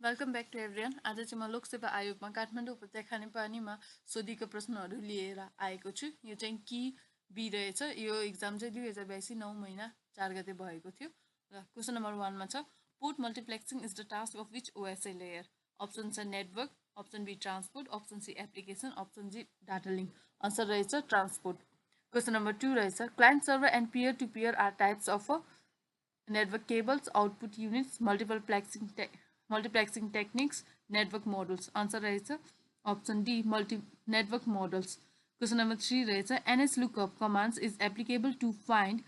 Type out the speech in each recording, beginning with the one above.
Welcome back to everyone. आज चाहिँ म लोकसेवा आयोगमा काठमाडौँ उपत्यका खानेपानीमा सोधिएको प्रश्नहरू लिएर आएको छु। यो चाहिँ कि बी रहेछ। यो इक्जाम चाहिँ 2082 9 महिना 4 गते भएको थियो। र क्वेसन नम्बर 1 मा छ port multiplexing is the task of which OSA layer. Option छ network, option B transport, option C application, option G data link. Answer रहेछ ट्रान्सपोर्ट। क्वेसन नम्बर 2 रहेछ client server and peer to peer are types of network cables, output units, multiplexing techniques, network models. Answer is option D, network models. Question number 3 is NS lookup commands is applicable to find.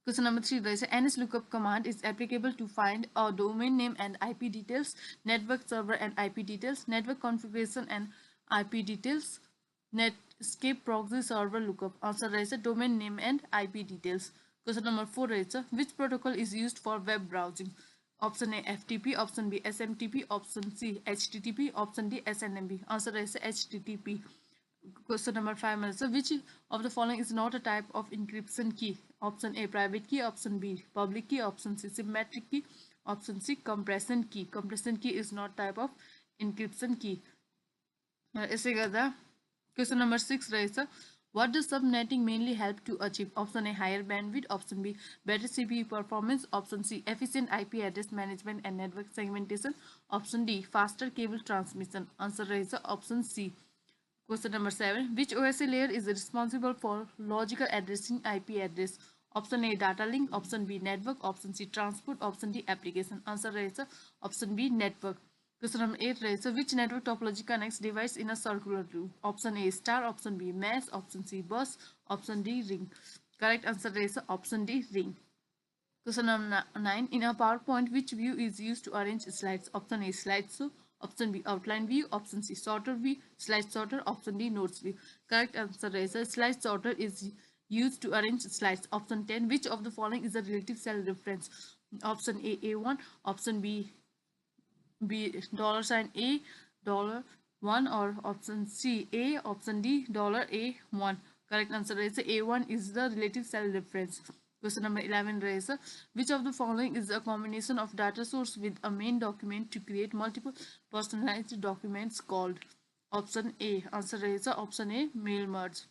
Question number 3 is NS lookup command is applicable to find a domain name and IP details, network server and IP details, network configuration and IP details, Netscape proxy server lookup. Answer is domain name and IP details. Question number 4 is which protocol is used for web browsing? Option A FTP, option B SMTP, option C HTTP, option D SNMP. Answer is HTTP. Question number 5 is which of the following is not a type of encryption key? Option A private key, option B public key, option C symmetric key, option C compression key. Compression key is not type of encryption key. यसै गर्दा question number 6 रहेछ what does subnetting mainly help to achieve? Option A higher bandwidth, option B better CPU performance, option C efficient IP address management and network segmentation, option D faster cable transmission. Answer is option C. Question number 7 which OSI layer is responsible for logical addressing IP address? Option A data link, option B network, option C transport, option D application. Answer is option B network. Question number 8 is which network topology connects device in a circular loop? Option A star, option B mesh, option C bus, option D ring. Correct answer is option D ring. Question number 9 in a PowerPoint which view is used to arrange slides? Option A slideshow, option B outline view, option C sorter view, slide sorter, option D notes view. Correct answer is slide sorter is used to arrange slides. Option 10 which of the following is a relative cell reference? Option A A1, option B dollar sign A dollar one, or option C A, option D dollar A1. Correct answer is A1 is the relative cell reference. Question number 11 is which of the following is a combination of data source with a main document to create multiple personalized documents called? Option A. Answer is option A mail merge.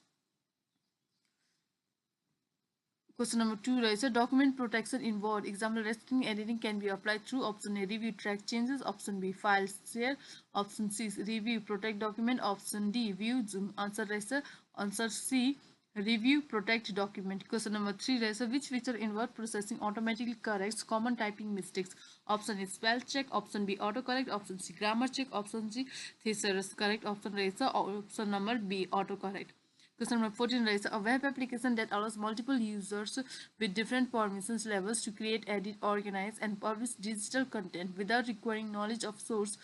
Question number 2 is document protection in Word. Example, restricting editing can be applied through option A review track changes, option B file share, option C review protect document, option D view zoom. Answer is answer C review protect document. Question number 3 is which feature in word processing automatically corrects common typing mistakes? Option A spell check, option B autocorrect, option C grammar check, option C thesaurus. Correct option is option number B autocorrect. Question number 14 is a web application that allows multiple users with different permissions levels to create, edit, organize, and publish digital content without requiring knowledge of source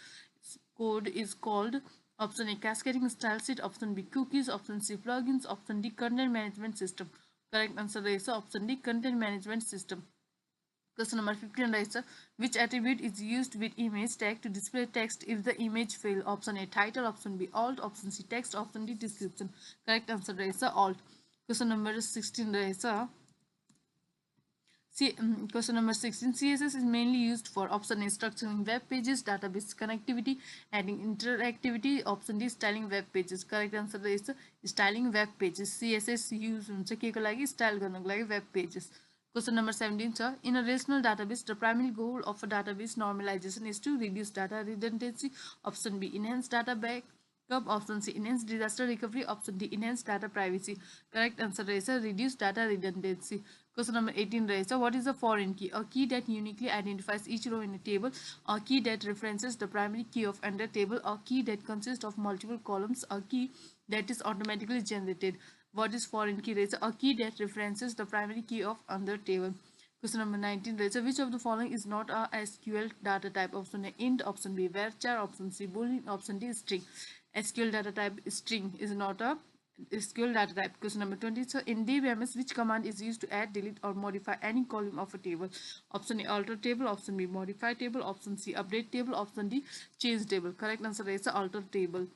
code is called? Option A cascading style sheet, option B cookies, option C plugins, option D content management system. Correct answer is option D content management system. Question number 15 is which attribute is used with image tag to display text if the image fail? Option A title, option B alt, option C text, option D description. Correct answer is alt. Question number 16 is question number 16 CSS is mainly used for option A structuring web pages, database connectivity, adding interactivity, option D styling web pages. Correct answer is styling web pages. CSS use हुन्छ के को लागि style गर्नको लागि web pages. Question number 17 in a relational database the primary goal of a database normalization is to reduce data redundancy. Option B enhance data backup, option C enhance disaster recovery, option D enhance data privacy. Correct answer is reduce data redundancy. Question number 18 is what is a foreign key? A key that uniquely identifies each row in a table, a key that references the primary key of another table, a key that consists of multiple columns, a key that is automatically generated. What is foreign key? Is a key that references the primary key of another table. Question number 19 is which of the following is not a SQL data type? Option A int, option B varchar, option C boolean, option D string. SQL data type string is not a SQL data type. Question number 20. So in DBMS, which command is used to add, delete, or modify any column of a table? Option A alter table, option B modify table, option C update table, option D change table. Correct answer is alter table.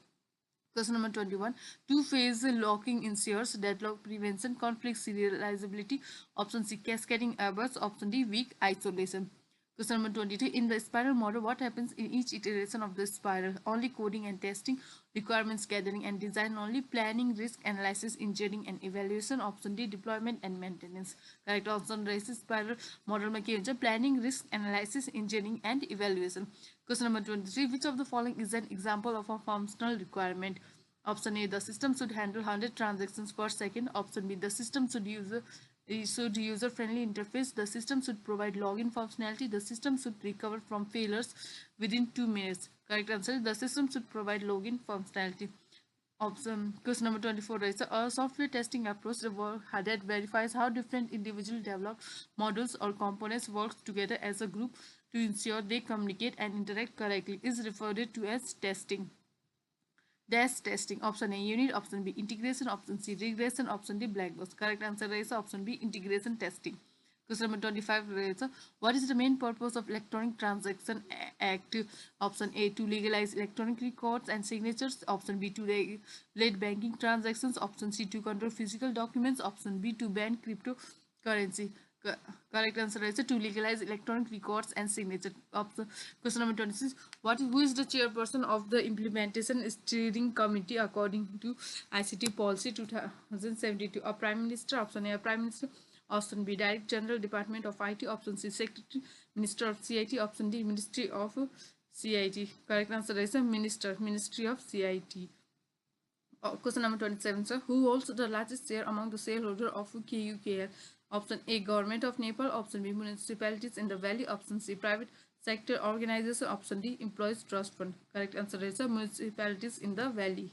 Question number 21. Two-phase locking ensures deadlock prevention, conflict serializability. Option C cascading errors. Option D weak isolation. Question number 22. In the spiral model, what happens in each iteration of the spiral? Only coding and testing, requirements gathering and design only, planning, risk analysis, engineering and evaluation. Option D, deployment and maintenance. Correct option रहेछ spiral model में के हुन्छ planning, risk analysis, engineering and evaluation. Question number 23. Which of the following is an example of a functional requirement? Option A, the system should handle 100 transactions per second. Option B, the system should user-friendly interface. The system should provide login functionality. The system should recover from failures within 2 minutes. Correct answer, the system should provide login functionality. Question number 24 is a software testing approach that verifies how different individual developed modules or components work together as a group to ensure they communicate and interact correctly is referred to as testing. Dash testing. Option A, unit. Option B, integration. Option C, regression. Option D, black box. Correct answer is option B, integration testing. Question number 25 is what is the main purpose of Electronic Transaction Act? Option A, to legalize electronic records and signatures. Option B, to regulate banking transactions. Option C, to control physical documents. Option B, to ban cryptocurrency. Correct answer is to legalize electronic records and signature. Question number 26. Who is the chairperson of the implementation steering committee according to ICT policy 2072? A prime minister. Option A, prime minister. Option B, Director General, Department of IT. Option C, Secretary, Minister of CIT. Option D, Ministry of CIT. Correct answer is Ministry of CIT. Question number 27, sir. Who holds the largest share among the shareholders of KUKL? Option A, Government of Nepal. Option B, municipalities in the valley. Option C, private sector organization. Option D, Employees Trust Fund. Correct answer is municipalities in the valley.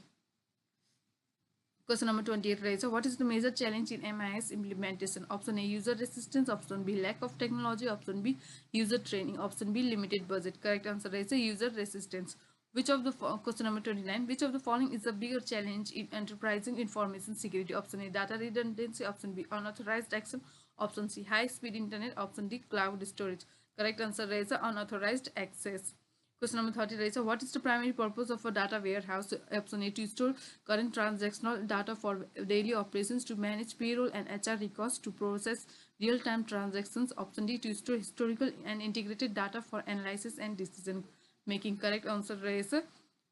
Question number 28 what is the major challenge in MIS implementation? Option A, user resistance. Option B, lack of technology. Option B, user training. Option B, limited budget. Correct answer is user resistance. Which of the question number 29, which of the following is a bigger challenge in enterprising information security? Option A, data redundancy. Option B, unauthorized action. Option C, high speed internet. Option D, cloud storage. Correct answer is unauthorized access. Question number 30 what is the primary purpose of a data warehouse? Option A, to store current transactional data for daily operations, to manage payroll and HR records, to process real-time transactions. Option D, to store historical and integrated data for analysis and decision making. Correct answer is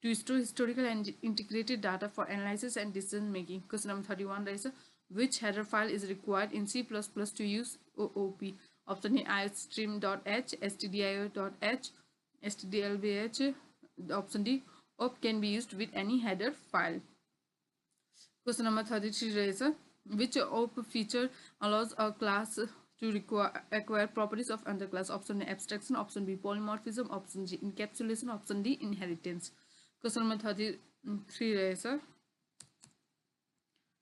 to store historical and integrated data for analysis and decision making. Question number 31 is which header file is required in C++ to use OOP? Option A, iostream.h, stdio.h, stdlbh. Option D, OOP can be used with any header file. Question number 33 is which OOP feature allows a class to acquire properties of another class? Option A, abstraction. Option B, polymorphism. Option G, encapsulation. Option D, inheritance. Question number 33 is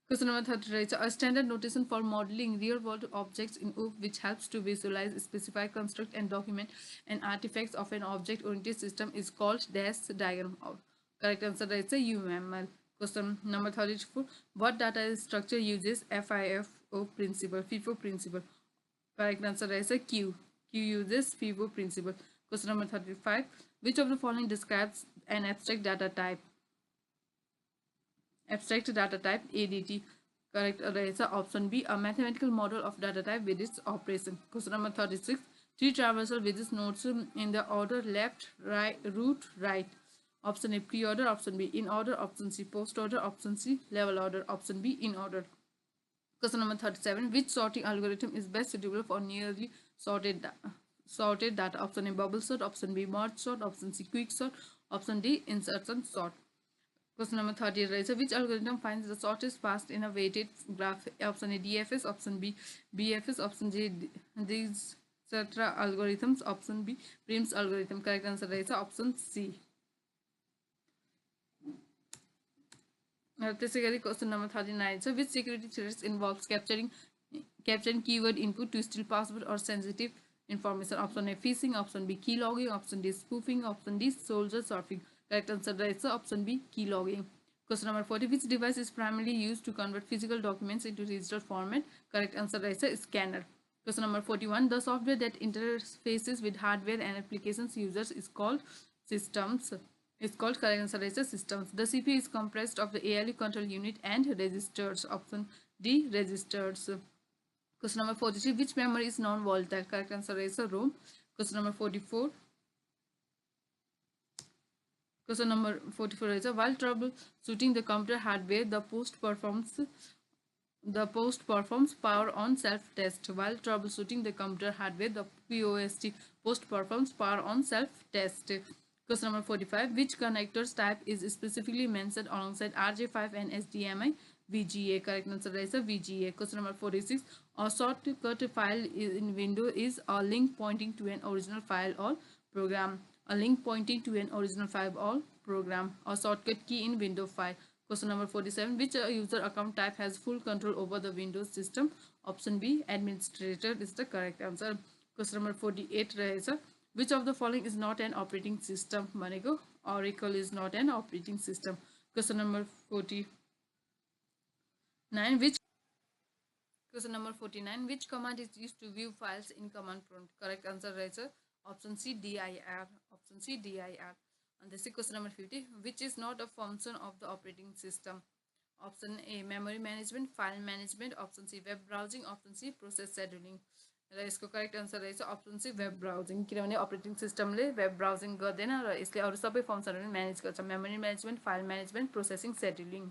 question number 33 is a standard notation for modeling real-world objects in OOP which helps to visualize, specify, construct, and document an artifacts of an object-oriented system is called dash diagram. Correct answer is UML. Question number 34. What data structure uses FIFO principle? FIFO principle. Correct answer is Q. Q uses FIFO principle. Question number 35. Which of the following describes an abstract data type? Abstract data type ADT. Correct answer option B, a mathematical model of data type with its operation. Question number 36. Tree traversal with its nodes in the order left, right, root, right. Option A, pre-order. Option B, in order. Option C, post-order. Option C, level order. Option B, in order. Question number 37. Which sorting algorithm is best suitable for nearly sorted data? Option A, bubble sort. Option B, merge sort. Option C, quick sort. Option D, insertion sort. Question number 38. Which algorithm finds the shortest path in a weighted graph? Option A, DFS. Option B, BFS. Option J, these etc. algorithms. Option B, Prim's algorithm. Correct answer is option C. Question number 39. So, which security threats involves capturing keyword input to steal password or sensitive information? Option A, phishing. Option B, key logging. Option D, spoofing. Option D, soldier surfing. Correct answer is option B, key logging. Question number 40. Which device is primarily used to convert physical documents into digital format? Correct answer is a scanner. Question number 41. The software that interfaces with hardware and applications users is called systems. It's called, correct answer is systems. The CPU is comprised of the ALU control unit and registers. Option D, registers. Question number 43. Which memory is non-volatile? Correct answer is ROM. Question number 44 Question number 44 is while troubleshooting the computer hardware, the post performs power on self test. While troubleshooting the computer hardware, the post performs power on self test. Question number 45. Which connectors type is specifically mentioned alongside RJ5 and HDMI VGA? Correct answer is VGA. Question number 46. A shortcut file in Windows is a link pointing to an original file or program. A link pointing to an original file or program. A shortcut key in Windows file. Question number 47. Which user account type has full control over the Windows system? Option B, administrator is the correct answer. Question number 48 रहेछ. Which of the following is not an operating system? भनेको Oracle is not an operating system. Question number 49. Question number 49. Which command is used to view files in command prompt? Correct answer रहेछ option C, dir. Option C, dir. And this is question number 50. Which is not a function of the operating system? Option A, memory management, file management. Option C, web browsing. Option C, process scheduling. र यसको correct answer रहेछ option C web browsing किनभने operating सिस्टमले web browsing गर्दैन र यसले अरू सबै फङ्सनहरू manage गर्छ memory management file management processing scheduling